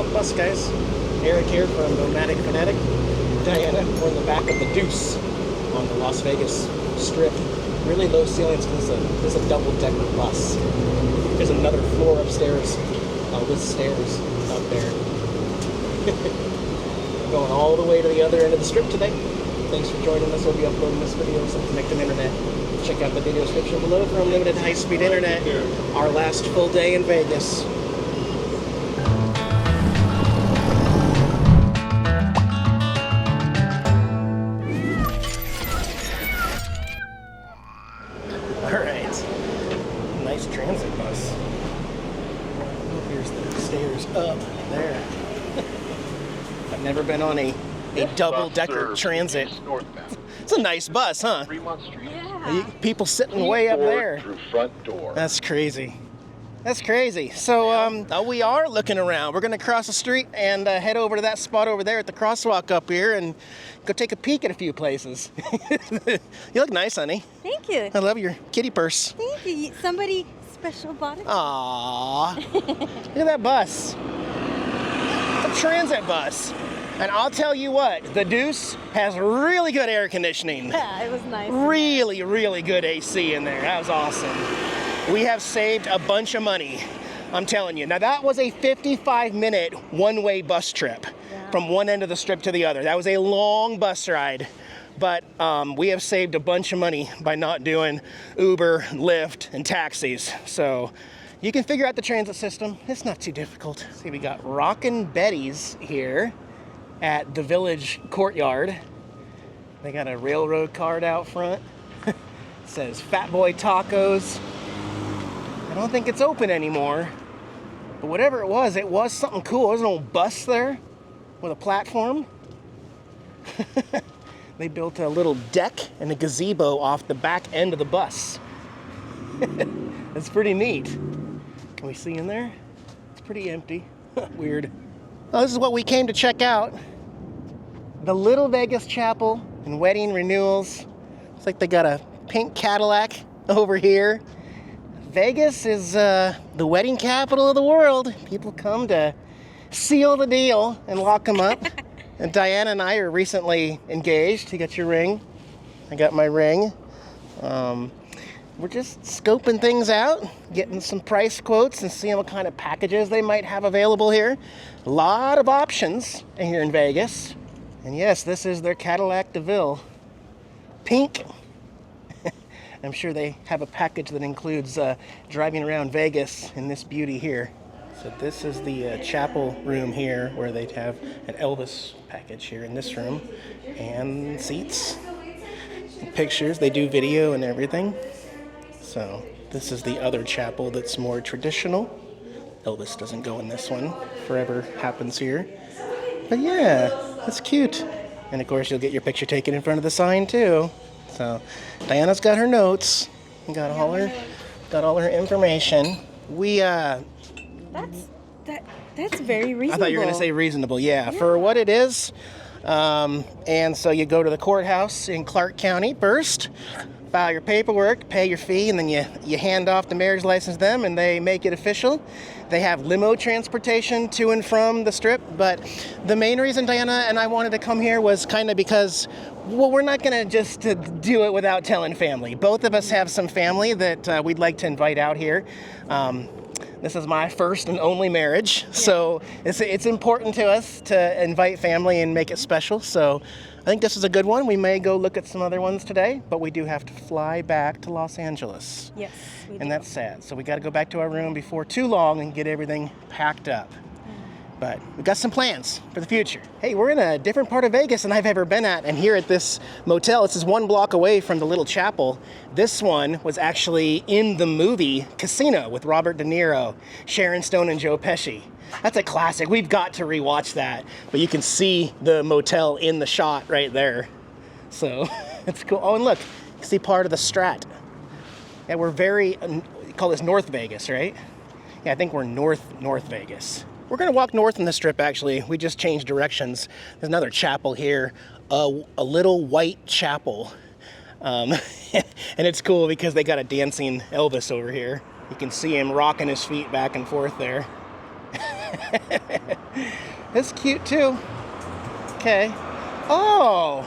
NautiBus, guys. Eric here from Nomadic Fanatic. Diana, we're in the back of the Deuce on the Las Vegas Strip. Really low ceilings because this is a double-decker bus. There's another floor upstairs with stairs up there. Going all the way to the other end of the Strip today. Thanks for joining us. We'll be uploading this video on Connecten Internet. Check out the video description below for unlimited high-speed internet. Our last full day in Vegas. Alright. Nice transit bus. Here's the stairs up there. I've never been on a double-decker transit. It's a nice bus, huh? Yeah. People sitting way up there. Through front door. That's crazy. That's crazy. So we are looking around. We're going to cross the street and head over to that spot over there at the crosswalk up here and go take a peek at a few places. You look nice, honey. Thank you. I love your kitty purse. Thank you. Somebody special bought it. Aww. Look at that bus. It's a transit bus. And I'll tell you what, the Deuce has really good air conditioning. Yeah, it was nice. Really, really good AC in there. That was awesome. We have saved a bunch of money, I'm telling you. Now that was a 55-minute one-way bus trip from one end of the Strip to the other. That was a long bus ride, but we have saved a bunch of money by not doing Uber, Lyft, and taxis. So you can figure out the transit system. It's not too difficult. See, we got Rockin' Betty's here at the Village Courtyard. They got a railroad card out front. It says Fat Boy Tacos. I don't think it's open anymore, but whatever it was something cool. There's an old bus there with a platform. They built a little deck and a gazebo off the back end of the bus. That's pretty neat. Can we see in there? It's pretty empty. Weird. Well, this is what we came to check out. The Little Vegas Chapel and Wedding Renewals. Looks like they got a pink Cadillac over here. Vegas is the wedding capital of the world. People come to seal the deal and lock them up. And Diana and I are recently engaged. You got your ring. I got my ring. We're just scoping things out, getting some price quotes and seeing what kind of packages they might have available here. A lot of options here in Vegas. And yes, this is their Cadillac DeVille. Pink. I'm sure they have a package that includes driving around Vegas in this beauty here. So this is the chapel room here where they have an Elvis package here in this room. And seats, pictures, they do video and everything. So this is the other chapel that's more traditional. Elvis doesn't go in this one. Forever happens here. But yeah, that's cute. And of course you'll get your picture taken in front of the sign too. So Diana's got her notes. Got all her information. We That's very reasonable. I thought you were gonna say reasonable, yeah. For what it is. And so you go to the courthouse in Clark County first, file your paperwork, pay your fee, and then you hand off the marriage license to them and they make it official. They have limo transportation to and from the Strip, but the main reason Diana and I wanted to come here was kind of because, well, we're not gonna just do it without telling family. Both of us have some family that we'd like to invite out here. This is my first and only marriage, so it's important to us to invite family and make it special. So I think this is a good one. We may go look at some other ones today, but we do have to fly back to Los Angeles. Yes, we do. And that's sad. So we got to go back to our room before too long and get everything packed up. But we've got some plans for the future. Hey, we're in a different part of Vegas than I've ever been at, and here at this motel, this is 1 block away from the little chapel. This one was actually in the movie Casino with Robert De Niro, Sharon Stone, and Joe Pesci. That's a classic. We've got to rewatch that. But you can see the motel in the shot right there. So it's cool. Oh, and look, you see part of the Strat. Yeah, we're very, you call this North Vegas, right? Yeah, I think we're North Vegas. We're gonna walk north in the Strip, actually. We just changed directions. There's another chapel here, a little white chapel. And it's cool because they got a dancing Elvis over here. You can see him rocking his feet back and forth there. It's cute too. Okay. Oh,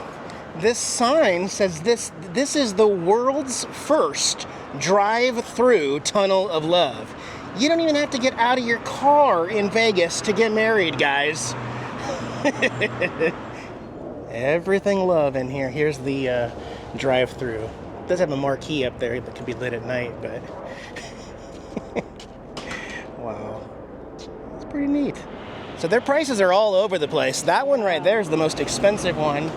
this sign says this is the world's first drive-through tunnel of love. You don't even have to get out of your car in Vegas to get married, guys. Everything love in here. Here's the drive-through. It does have a marquee up there that could be lit at night, but wow, it's pretty neat. So their prices are all over the place. That one right there is the most expensive one.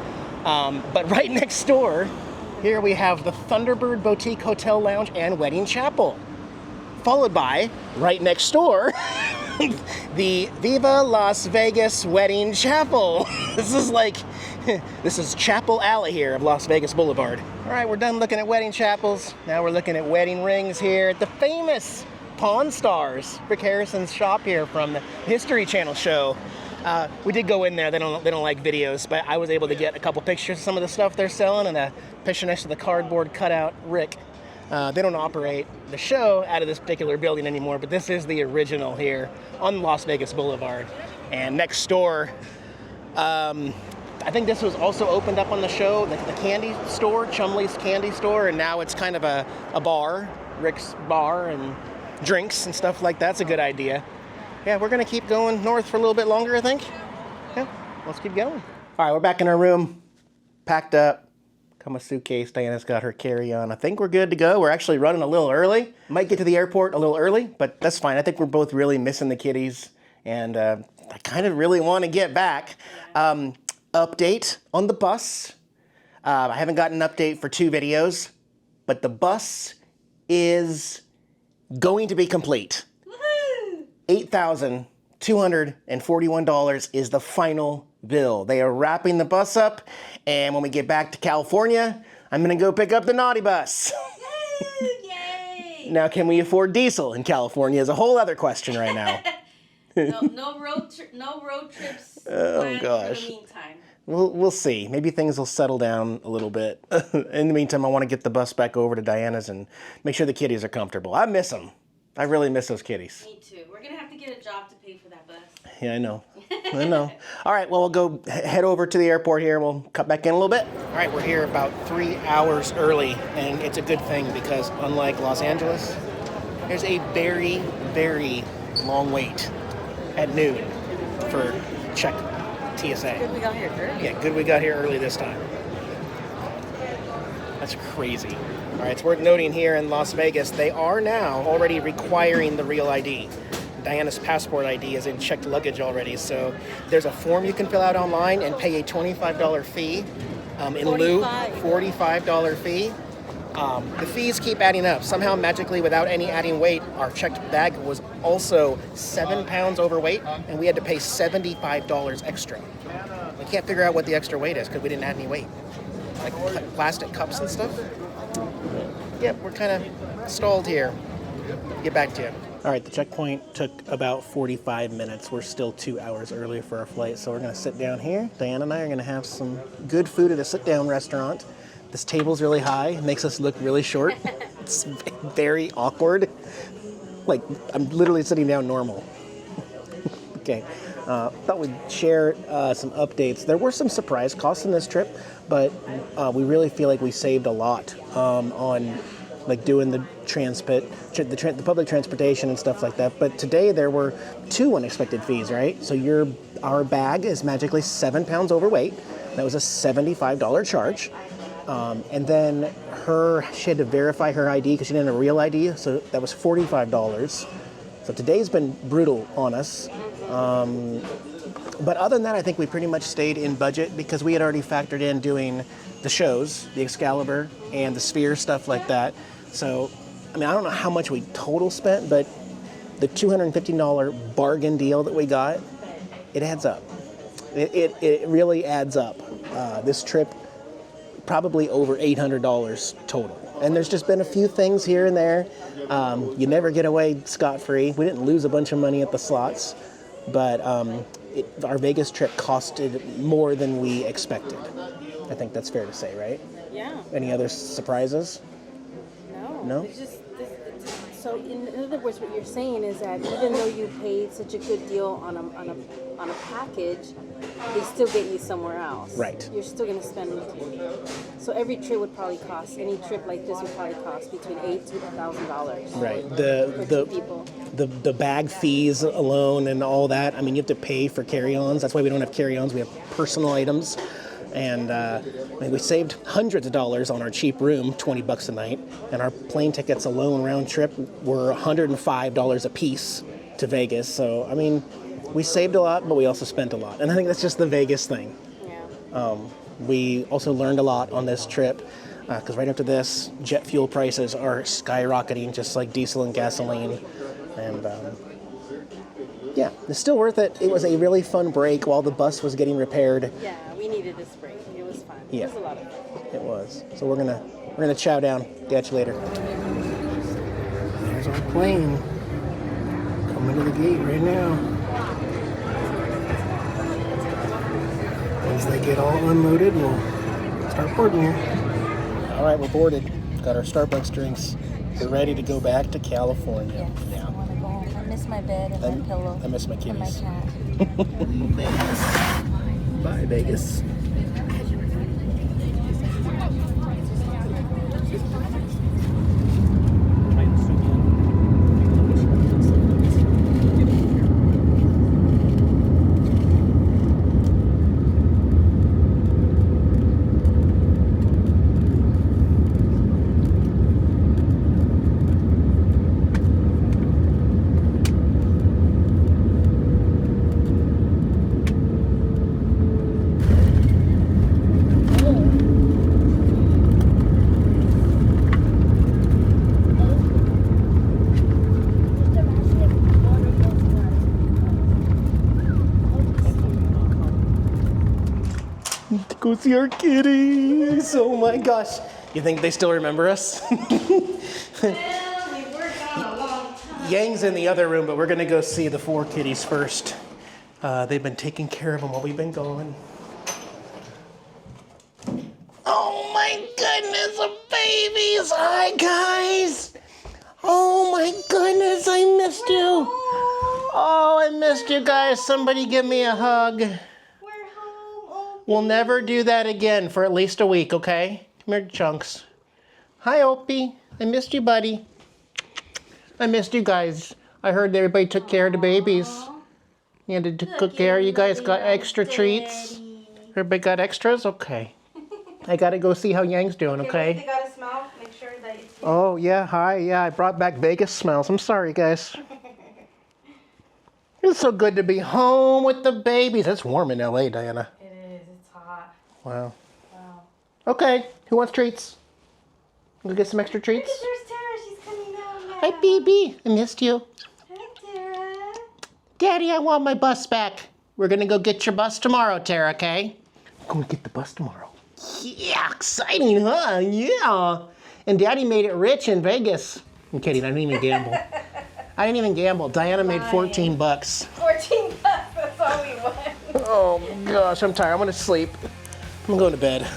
But right next door, here we have the Thunderbird Boutique Hotel Lounge and Wedding Chapel. Followed by, right next door, the Viva Las Vegas Wedding Chapel. This is Chapel Alley here of Las Vegas Boulevard. All right, we're done looking at wedding chapels. Now we're looking at wedding rings here at the famous Pawn Stars, Rick Harrison's shop here from the History Channel show. We did go in there. They don't like videos, but I was able to get a couple pictures of some of the stuff they're selling and a picture next to the cardboard cutout Rick. They don't operate the show out of this particular building anymore, but this is the original here on Las Vegas Boulevard. And next door, I think this was also opened up on the show, the candy store, Chumley's Candy Store, and now it's kind of a bar, Rick's Bar, and drinks and stuff like that. That's a good idea. Yeah, we're gonna keep going north for a little bit longer, I think. Yeah, let's keep going. All right, we're back in our room, packed up. Come a suitcase. Diana's got her carry-on. I think we're good to go. We're actually running a little early. Might get to the airport a little early, but that's fine. I think we're both really missing the kiddies, and I kind of really want to get back. Update on the bus. I haven't gotten an update for 2 videos, but the bus is going to be complete. Woohoo! $8,241 is the final bill. They are wrapping the bus up, and when we get back to California, I'm gonna go pick up the NautiBus. Yay! Now, can we afford diesel in California is a whole other question right now. No road trips. Oh gosh. In the meantime. We'll see. Maybe things will settle down a little bit. In the meantime, I want to get the bus back over to Diana's and make sure the kiddies are comfortable. I miss them. I really miss those kiddies. Me too. We're going to have to get a job to pay for that bus. Yeah, I know. I know. All right, well, we'll go head over to the airport here. We'll cut back in a little bit. All right, we're here about 3 hours early, and it's a good thing because unlike Los Angeles, there's a very, very long wait at noon for check TSA. Good we got here early. Yeah, good we got here early this time. That's crazy. All right, it's worth noting here in Las Vegas, they are now already requiring the real ID. Diana's passport ID is in checked luggage already, so there's a form you can fill out online and pay a $25 fee in lieu, $45 fee. The fees keep adding up. Somehow, magically, without any adding weight, our checked bag was also 7 pounds overweight, and we had to pay $75 extra. We can't figure out what the extra weight is because we didn't add any weight. Like plastic cups and stuff. Yep, we're kind of stalled here. Get back to you. All right, the checkpoint took about 45 minutes. We're still 2 hours early for our flight, so we're going to sit down here. Diana and I are going to have some good food at a sit-down restaurant. This table's really high. It makes us look really short. It's very awkward. Like, I'm literally sitting down normal. Okay. Thought we'd share some updates. There were some surprise costs in this trip, but we really feel like we saved a lot on like doing the public transportation and stuff like that. But today there were 2 unexpected fees, right? So our bag is magically 7 pounds overweight. That was a $75 charge. And then she had to verify her ID because she didn't have a real ID, so that was $45. So today's been brutal on us. But other than that, I think we pretty much stayed in budget because we had already factored in doing the shows, the Excalibur and the Sphere, stuff like that. So, I mean, I don't know how much we total spent, but the $215 bargain deal that we got, it adds up. It really adds up. This trip, probably over $800 total. And there's just been a few things here and there. You never get away scot-free. We didn't lose a bunch of money at the slots, but our Vegas trip costed more than we expected. I think that's fair to say, right? Yeah. Any other surprises? No. No? It's just So in other words, what you're saying is that even though you paid such a good deal on a package, they still get you somewhere else. Right. You're still going to spend. So every trip would probably cost. Any trip like this would probably cost between $8,000 to $1,000. Right. For two people. The bag fees alone and all that. I mean, you have to pay for carry-ons. That's why we don't have carry-ons. We have personal items. And I mean, we saved hundreds of dollars on our cheap room, $20 a night. And our plane tickets alone round trip were $105 a piece to Vegas. So, I mean, we saved a lot, but we also spent a lot. And I think that's just the Vegas thing. Yeah. We also learned a lot on this trip because right after this, jet fuel prices are skyrocketing, just like diesel and gasoline. And yeah, it's still worth it. It was a really fun break while the bus was getting repaired. Yeah, we needed this break. It was fun. Yeah. It was a lot of fun. It was. So we're gonna chow down. Catch you later. There's our plane coming to the gate right now. Once they get all unloaded, we'll start boarding here. All right, we're boarded. Got our Starbucks drinks. We're ready to go back to California. Yes, I want to go home. I miss my bed and my pillow. I miss my And my kitties. cat. Vegas. Bye, Vegas. Go see our kitties. Oh my gosh. You think they still remember us? Well, we were gone a long time. Yang's in the other room, but we're gonna go see the 4 kitties first. They've been taking care of them while we've been gone. Oh my goodness, the babies. Hi guys. Oh my goodness, I missed you. Oh, I missed you guys. Somebody give me a hug. We'll never do that again for at least a week, okay? Come here, Chunks. Hi, Opie. I missed you, buddy. I missed you guys. I heard everybody took care of the babies. You had to cook care. You guys got extra treats? Everybody got extras? Okay. I gotta go see how Yang's doing, okay? They gotta smell. Make sure that it's. Oh, yeah, hi. Yeah, I brought back Vegas smells. I'm sorry, guys. It's so good to be home with the babies. It's warm in LA, Diana. Wow. Wow. Okay, who wants treats? Go get some extra treats. There's Tara. She's coming down now. Hi, BB. I missed you. Hi, Tara. Daddy, I want my bus back. We're gonna go get your bus tomorrow, Tara, okay? We're gonna get the bus tomorrow. Yeah, exciting, huh? Yeah. And Daddy made it rich in Vegas. I'm kidding, I didn't even gamble. I didn't even gamble. Diana made 14 bucks. 14 bucks. That's all we won. Oh gosh, I'm tired. I'm gonna sleep. I'm going to bed.